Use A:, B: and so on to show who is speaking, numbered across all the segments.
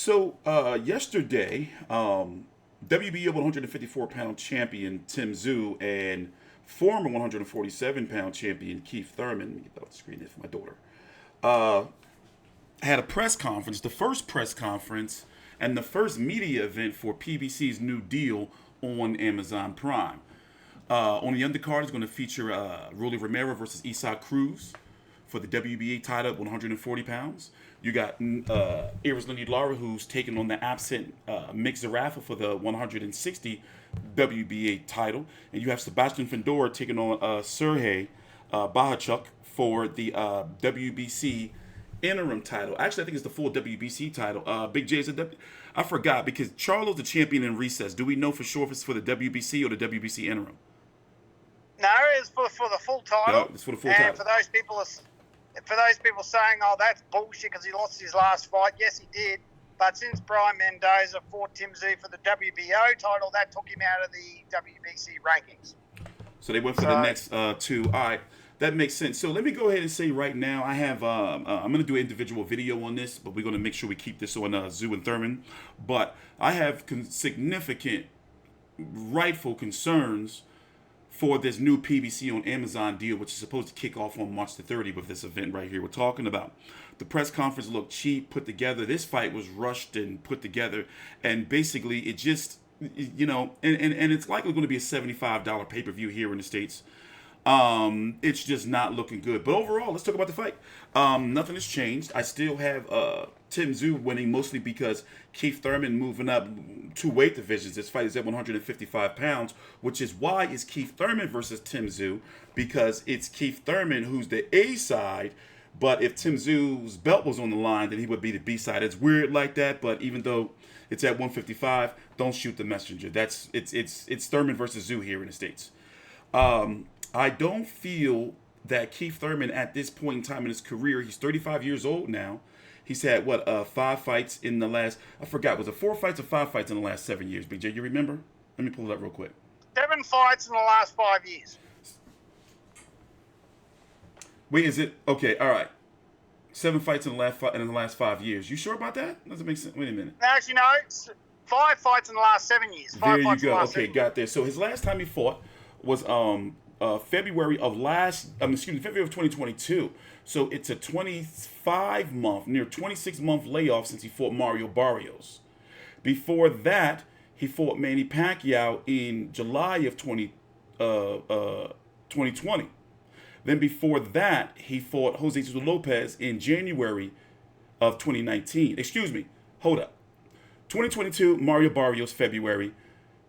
A: Yesterday, WBO 154-pound champion Tim Tszyu and former 147-pound champion Keith Thurman, let me get that off the screen there for my daughter, had a press conference, the first press conference and the first media event for PBC's new deal on Amazon Prime. On the undercard is going to feature Rolly Romero versus Isaac Cruz for the WBA title at 140 pounds. You got Erislandy Lara, who's taking on the absent Mick Zarafa for the 160 WBA title. And you have Sebastian Fundora taking on Sergey Bahachuk for the WBC interim title. Actually, I think it's the full WBC title. Big J is I forgot because Charlo's the champion in recess. Do we know for sure if it's for the WBC or the WBC interim?
B: No, it's for the full title.
A: No, it's for the full title.
B: For those people saying, "Oh, that's bullshit," because he lost his last fight. Yes, he did. But since Brian Mendoza fought Tim Tszyu for the WBO title, that took him out of the WBC rankings.
A: So they went for the next two. All right. That makes sense. So let me go ahead and say right now, I have I'm going to do an individual video on this, but we're going to make sure we keep this on Tszyu and Thurman. But I have significant, rightful concerns for this new PBC on Amazon deal, which is supposed to kick off on March the 30th with this event right here we're talking about. The press conference looked cheap, put together. This fight was rushed and put together, and basically it just, and it's likely going to be a $75 pay-per-view here in the States. It's just not looking good. But overall, let's talk about the fight. Nothing has changed. I still have Tim Tszyu winning, mostly because Keith Thurman moving up 2 weight divisions. This fight is at 155 pounds, which is why it's Keith Thurman versus Tim Tszyu, because it's Keith Thurman who's the A side. But if Tim Tszyu's belt was on the line, then he would be the B side. It's weird like that, but even though it's at 155, don't shoot the messenger. It's Thurman versus Tszyu here in the States. I don't feel that Keith Thurman at this point in time in his career, he's 35 years old now. He's had, 5 fights in the last, I forgot, was it 4 fights or 5 fights in the last 7 years, BJ? You remember? Let me pull it up real quick.
B: 7 fights in the last 5 years.
A: Wait, is it? Okay, all right. 7 fights in the last 5 years. You sure about that? Doesn't make sense. Wait a minute.
B: Actually, no. It's 5 fights in the last 7 years.
A: There you go. Okay, got there. So his last time he fought was February of 2022. So it's a 25-month, near 26-month layoff since he fought Mario Barrios. Before that, he fought Manny Pacquiao in July of 2020. Then before that, he fought Jose Lopez in January of 2019. Excuse me. Hold up. 2022, Mario Barrios, February.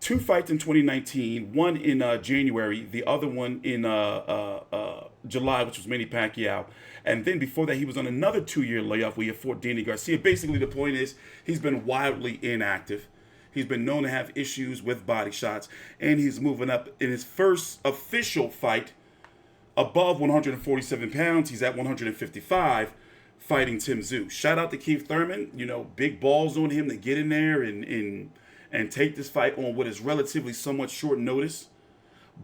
A: 2 fights in 2019, one in January, the other one in July, which was Manny Pacquiao. And then before that, he was on another 2-year layoff where he fought Danny Garcia. Basically, the point is he's been wildly inactive. He's been known to have issues with body shots. And he's moving up in his first official fight above 147 pounds. He's at 155, fighting Tim Tszyu. Shout out to Keith Thurman. Big balls on him to get in there and take this fight on what is relatively somewhat short notice,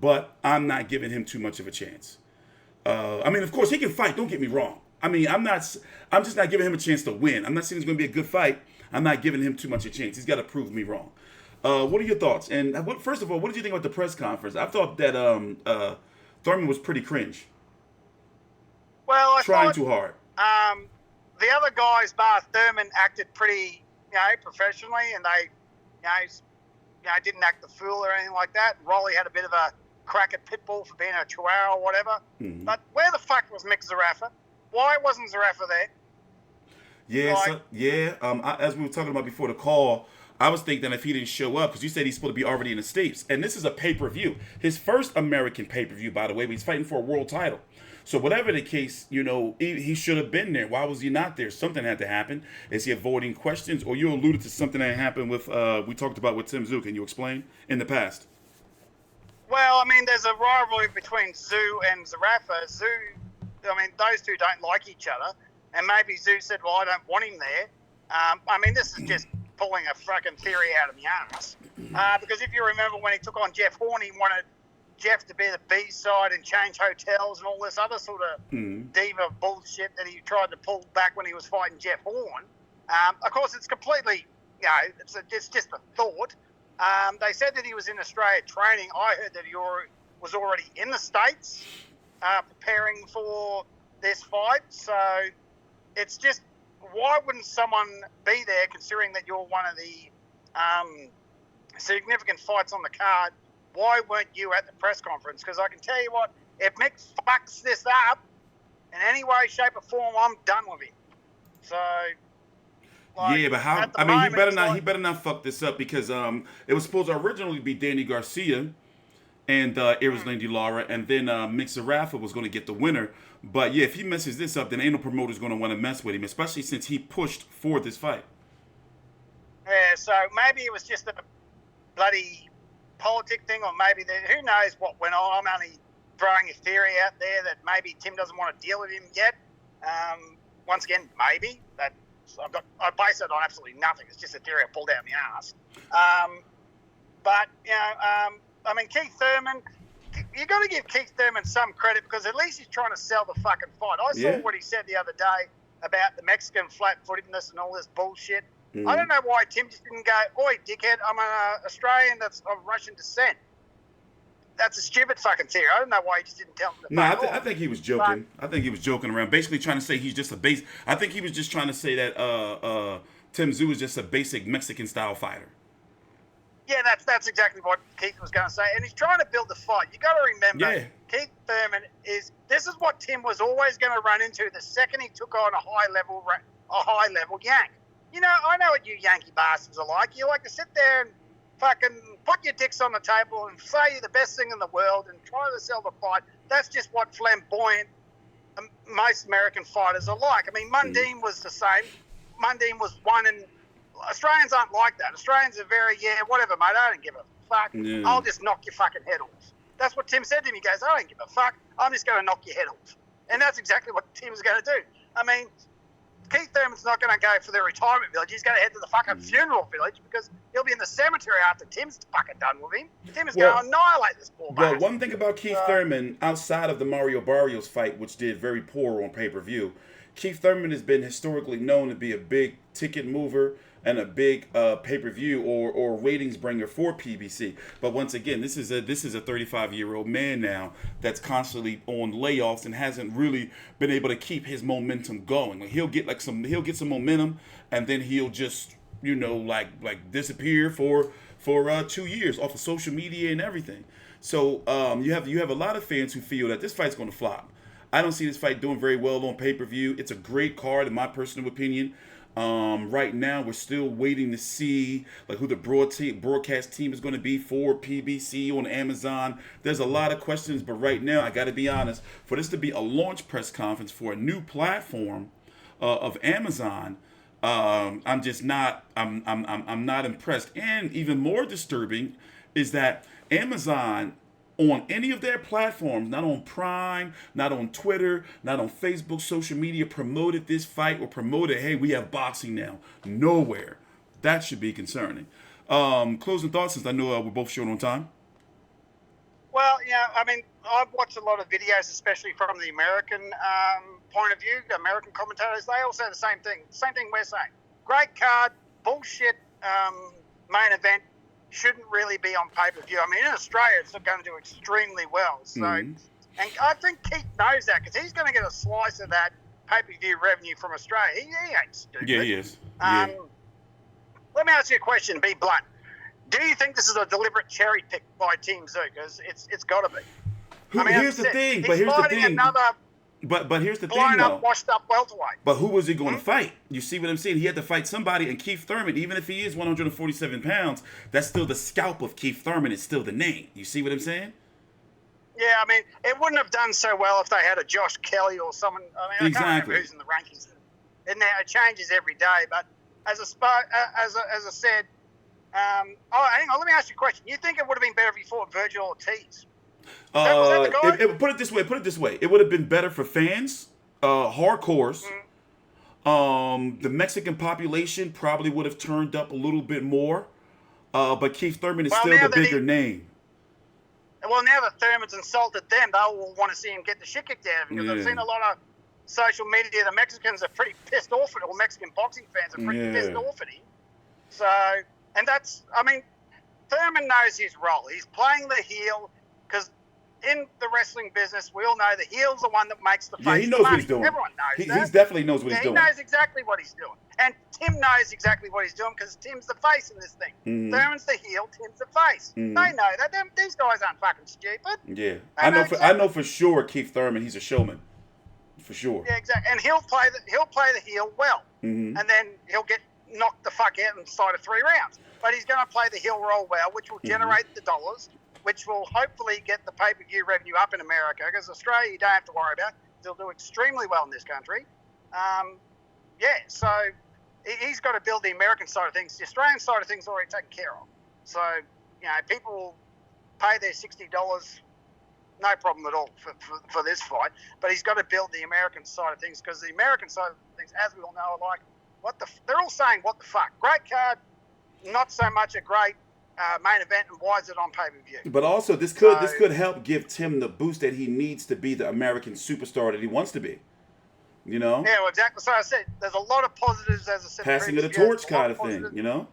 A: but I'm not giving him too much of a chance. Of course, he can fight, don't get me wrong. I'm just not giving him a chance to win. I'm not saying it's going to be a good fight. I'm not giving him too much of a chance. He's got to prove me wrong. What are your thoughts? And first of all, what did you think about the press conference? I thought that Thurman was pretty cringe.
B: Well,
A: trying too hard.
B: The other guys, bar Thurman, acted pretty, professionally, and they didn't act the fool or anything like that. Rolly had a bit of a crack at Pitbull for being a chihuahua or whatever. Mm-hmm. But where the fuck was Mick Zarafa? Why wasn't Zarafa there?
A: Yeah, as we were talking about before the call, I was thinking that if he didn't show up, because you said he's supposed to be already in the States, and this is a pay-per-view. His first American pay-per-view, by the way, but he's fighting for a world title. So whatever the case, he should have been there. Why was he not there? Something had to happen. Is he avoiding questions? Or you alluded to something that happened with, we talked about with Tim Tszyu. Can you explain? In the past.
B: Well, there's a rivalry between Tszyu and Zarafa. Tszyu, those two don't like each other. And maybe Tszyu said, well, I don't want him there. This is just pulling a fucking theory out of my ass. Because if you remember when he took on Jeff Horn, he wanted Jeff to be the B side and change hotels and all this other sort of diva bullshit that he tried to pull back when he was fighting Jeff Horn. Of course, it's completely, it's just a thought. They said that he was in Australia training. I heard that he was already in the States preparing for this fight. So it's just, why wouldn't someone be there considering that you're one of the significant fights on the card? Why weren't you at the press conference? Because I can tell you what, if Mick fucks this up in any way, shape or form, I'm done with him. So...
A: yeah, but how? I mean, he better not fuck this up because it was supposed to originally be Danny Garcia and Erislandy Lara, and then Mixerafa was going to get the winner. But yeah, if he messes this up, then ain't no promoter's going to want to mess with him, especially since he pushed for this fight.
B: Yeah, so maybe it was just a bloody politic thing, or maybe who knows what went on. I'm only throwing a theory out there that maybe Tim doesn't want to deal with him yet. Once again, maybe that. I base it on absolutely nothing. It's just a theory I pulled out of my ass. But I mean, Keith Thurman, you got to give Keith Thurman some credit because at least he's trying to sell the fucking fight. I saw what he said the other day about the Mexican flat-footedness and all this bullshit. Mm. I don't know why Tim just didn't go, "Oi, dickhead, I'm an Australian that's of Russian descent." That's a stupid fucking theory. I don't know why he just didn't tell him.
A: No, I think he was joking. I think he was joking around, basically trying to say he's just a base. I think he was just trying to say that Tim Tszyu is just a basic Mexican style fighter.
B: Yeah, that's exactly what Keith was going to say, and he's trying to build the fight. You got to remember, Keith Thurman this is what Tim was always going to run into the second he took on a high level Yank. You know, I know what you Yankee bastards are like. You like to sit there and fucking put your dicks on the table and say you're the best thing in the world and try to sell the fight. That's just what flamboyant most American fighters are like. I mean, Mundine was the same. Mundine was one, and Australians aren't like that. Australians are very, whatever, mate, I don't give a fuck. Yeah. I'll just knock your fucking head off. That's what Tim said to me. He goes, I don't give a fuck. I'm just going to knock your head off. And that's exactly what Tim's going to do. I mean, Keith Thurman's not going to go for the retirement village. He's going to head to the fucking funeral village because he'll be in the cemetery after Tim's fucking done with him. Tim is going to annihilate this poor bastard.
A: Well, one thing about Keith Thurman, outside of the Mario Barrios fight, which did very poor on pay-per-view, Keith Thurman has been historically known to be a big ticket mover and a big pay-per-view or ratings bringer for PBC. But once again, this is a 35-year-old man now that's constantly on layoffs and hasn't really been able to keep his momentum going. Like he'll get some momentum and then he'll just like disappear for 2 years off of social media and everything. So you have a lot of fans who feel that this fight's going to flop. I don't see this fight doing very well on pay-per-view. It's a great card in my personal opinion. Right now, we're still waiting to see like who the broadcast team is going to be for PBC on Amazon. There's a lot of questions, but right now, I got to be honest. For this to be a launch press conference for a new platform of Amazon, I'm just not. I'm not impressed. And even more disturbing is that Amazon, on any of their platforms, not on Prime, not on Twitter, not on Facebook, social media, promoted this fight or promoted, hey, we have boxing now. Nowhere. That should be concerning. Closing thoughts, since I know we're both short on time.
B: Well, I mean, I've watched a lot of videos, especially from the American point of view, the American commentators. They all say the same thing. Same thing we're saying. Great card, bullshit main event. Shouldn't really be on pay-per-view. I mean, in Australia, it's going to do extremely well. So, and I think Keith knows that because he's going to get a slice of that pay-per-view revenue from Australia. He ain't stupid.
A: Yeah, he is.
B: Let me ask you a question. Be blunt. Do you think this is a deliberate cherry pick by Team Tszyu? Because it's got to be.
A: Here's the thing. But here's the thing. But here's the thing, though.
B: Washed up welterweight.
A: But who was he going to fight? You see what I'm saying? He had to fight somebody, and Keith Thurman, even if he is 147 pounds, that's still the scalp of Keith Thurman. It's still the name. You see what I'm saying?
B: Yeah, I mean, it wouldn't have done so well if they had a Josh Kelly or someone. I mean, I can't remember who's in the rankings. And now it changes every day. But as I said, hang on, let me ask you a question. You think it would have been better if you fought Virgil Ortiz?
A: Put it this way. It would have been better for fans, hardcores. The Mexican population probably would have turned up a little bit more. But Keith Thurman is still the bigger name.
B: Well, now that Thurman's insulted them, they'll want to see him get the shit kicked out of him because I've seen a lot of social media, the Mexicans are pretty pissed off at it, or Mexican boxing fans are pretty pissed off at him. So, and that's, I mean, Thurman knows his role. He's playing the heel because in the wrestling business, we all know the heel's the one that makes the face.
A: Yeah, he knows what he's doing.
B: Everyone knows that.
A: He definitely knows what he's doing.
B: He knows exactly what he's doing. And Tim knows exactly what he's doing because Tim's the face in this thing. Thurman's the heel, Tim's the face. They know that. These guys aren't fucking stupid.
A: Yeah. I know for sure Keith Thurman, he's a showman. For sure.
B: Yeah, exactly. And he'll play the heel well. And then he'll get knocked the fuck out inside of 3 rounds. But he's going to play the heel role well, which will generate the dollars, which will hopefully get the pay-per-view revenue up in America, because Australia you don't have to worry about. They'll do extremely well in this country. So he's got to build the American side of things. The Australian side of things is already taken care of. So, people will pay their $60, no problem at all for this fight. But he's got to build the American side of things, because the American side of things, as we all know, are like, they're all saying, what the fuck? Great card, not so much a great main event, and why is it on pay-per-view?
A: But also, this could help give Tim the boost that he needs to be the American superstar that he wants to be. You know?
B: Yeah, well, exactly. So I said, there's a lot of positives, as I said.
A: Passing of the torch kind of thing, you know?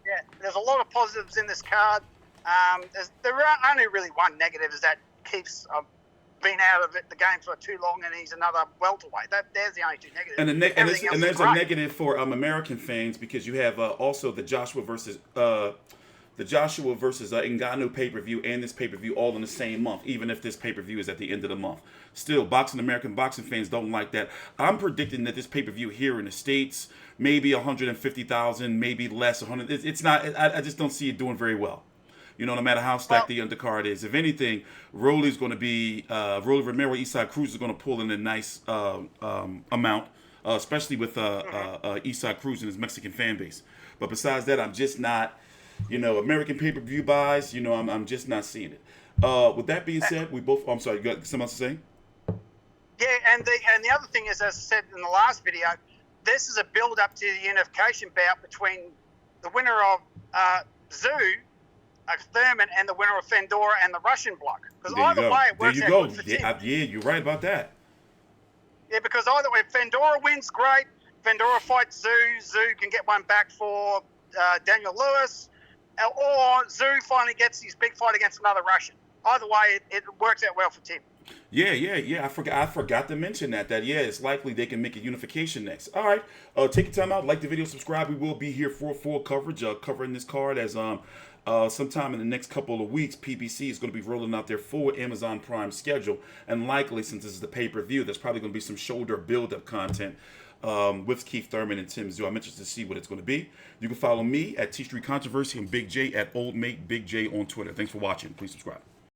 B: Yeah, there's a lot of positives in this card. There are only really one negative, is that Keith's been out of the game for too long, and he's another welterweight. There's the only two negatives.
A: And there's a negative for American fans, because you have also the Joshua versus Ngannou pay-per-view and this pay-per-view all in the same month, even if this pay-per-view is at the end of the month. Still, American boxing fans don't like that. I'm predicting that this pay-per-view here in the States, maybe 150,000, maybe less, 100. It's not. I just don't see it doing very well. You know, no matter how stacked the undercard is. If anything, Rolly's going to be Rolly Romero, Eastside Cruz is going to pull in a nice amount, especially with Eastside Cruz and his Mexican fan base. But besides that, I'm just not. American pay-per-view buys, I'm just not seeing it. With that being said, we both... I'm sorry, you got something else to say?
B: Yeah, and the other thing is, as I said in the last video, this is a build-up to the unification bout between the winner of Thurman, and the winner of Fendora and the Russian block. Because either way, it works out good for Tim.
A: Yeah, you're right about that.
B: Yeah, because either way, if Fendora wins, great. Fendora fights Tszyu can get one back for Daniel Lewis. Or Tszyu finally gets his big fight against another Russian. Either way, it works out well for Tim.
A: Yeah. I forgot to mention that. It's likely they can make a unification next. All right. Take your time out. Like the video. Subscribe. We will be here for full coverage, covering this card as sometime in the next couple of weeks. PBC is going to be rolling out their full Amazon Prime schedule, and likely, since this is the pay-per-view, there's probably going to be some shoulder build-up content with Keith Thurman and Tim Tszyu. I'm interested to see what it's going to be. You can follow me at TstreeT Controversy and Big J at Old Mate Big J on Twitter. Thanks for watching. Please subscribe.